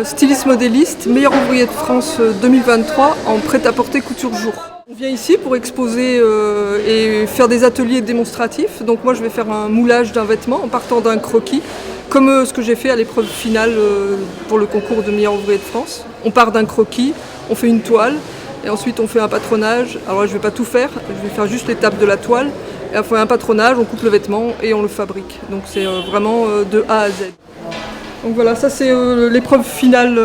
Styliste modéliste, meilleur ouvrier de France 2023 en prêt-à-porter couture jour. On vient ici pour exposer et faire des ateliers démonstratifs. Donc moi je vais faire un moulage d'un vêtement en partant d'un croquis, comme ce que j'ai fait à l'épreuve finale pour le concours de meilleur ouvrier de France. On part d'un croquis, on fait une toile et ensuite on fait un patronage. Alors là je ne vais pas tout faire, je vais faire juste l'étape de la toile. Et on fait un patronage, on coupe le vêtement et on le fabrique. Donc c'est vraiment de A à Z. Donc voilà, ça c'est l'épreuve finale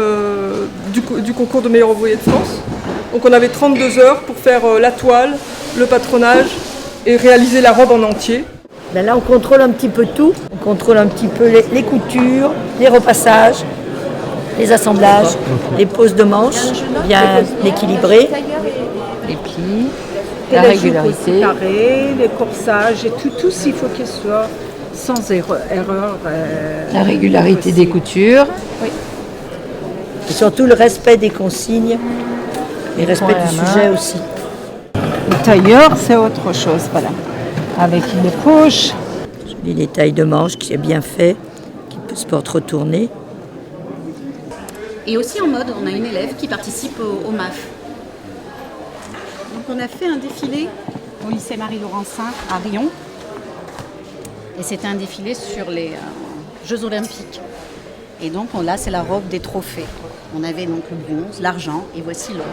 du concours de meilleur ouvrier de France. Donc on avait 32 heures pour faire la toile, le patronage et réaliser la robe en entier. Ben là on contrôle un petit peu tout. On contrôle un petit peu les coutures, les repassages, les assemblages, les poses de manches, bien équilibrées. Les plis, et la les régularité. Carrés, les corsages et tout s'il faut qu'il soit sans erreur. La régularité des coutures. Oui. Et surtout le respect des consignes et respect du sujet aussi. Le tailleur, c'est autre chose, voilà. Avec les poches. Les détails de manches qui est bien fait, qui peut se porter retourner. Et aussi en mode, on a une élève qui participe au MAF. Donc on a fait un défilé au lycée Marie-Laurencin à Riom. Et c'était un défilé sur les Jeux Olympiques. Et donc là, c'est la robe des trophées. On avait donc le bronze, l'argent et voici l'or,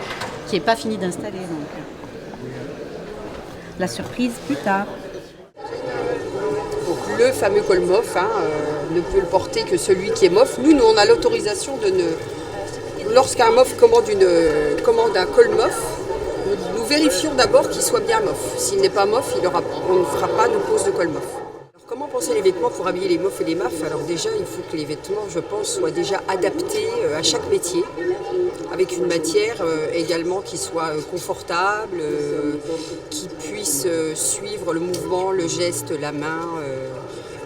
qui n'est pas fini d'installer. Donc la surprise plus tard. Donc le fameux col MOF ne peut le porter que celui qui est MOF. Nous on a l'autorisation de ne... Lorsqu'un MOF commande un col MOF, nous vérifions d'abord qu'il soit bien MOF. S'il n'est pas MOF, on ne fera pas de pose de col MOF. Alors, comment penser les vêtements pour habiller les MOF et les MAF? Alors déjà, il faut que les vêtements, je pense, soient déjà adaptés à chaque métier, avec une matière également qui soit confortable, qui puisse suivre le mouvement, le geste, la main,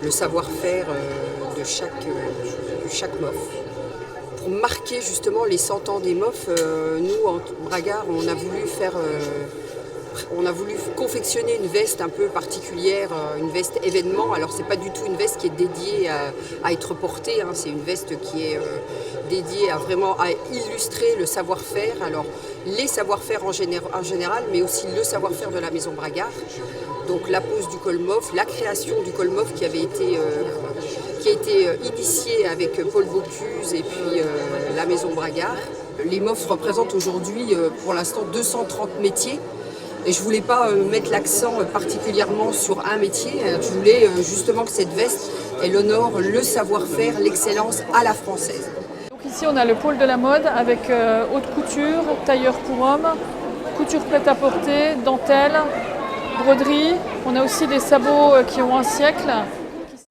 le savoir-faire de chaque MOF. Pour marquer justement les 100 ans des MOF, nous, en Bragard, on a voulu confectionner une veste un peu particulière, une veste événement. Alors c'est pas du tout une veste qui est dédiée à être portée, c'est une veste qui est dédiée à illustrer le savoir-faire. Alors les savoir-faire en général, mais aussi le savoir-faire de la maison Bragard. Donc la pose du col MOF, la création du col MOF qui a été initiée avec Paul Bocuse et puis la maison Bragard. Les MOF représentent aujourd'hui pour l'instant 230 métiers. Et je ne voulais pas mettre l'accent particulièrement sur un métier. Je voulais justement que cette veste, elle honore le savoir-faire, l'excellence à la française. Donc ici, on a le pôle de la mode avec haute couture, tailleur pour hommes, couture prêt-à-porter, dentelle, broderie. On a aussi des sabots qui ont un siècle.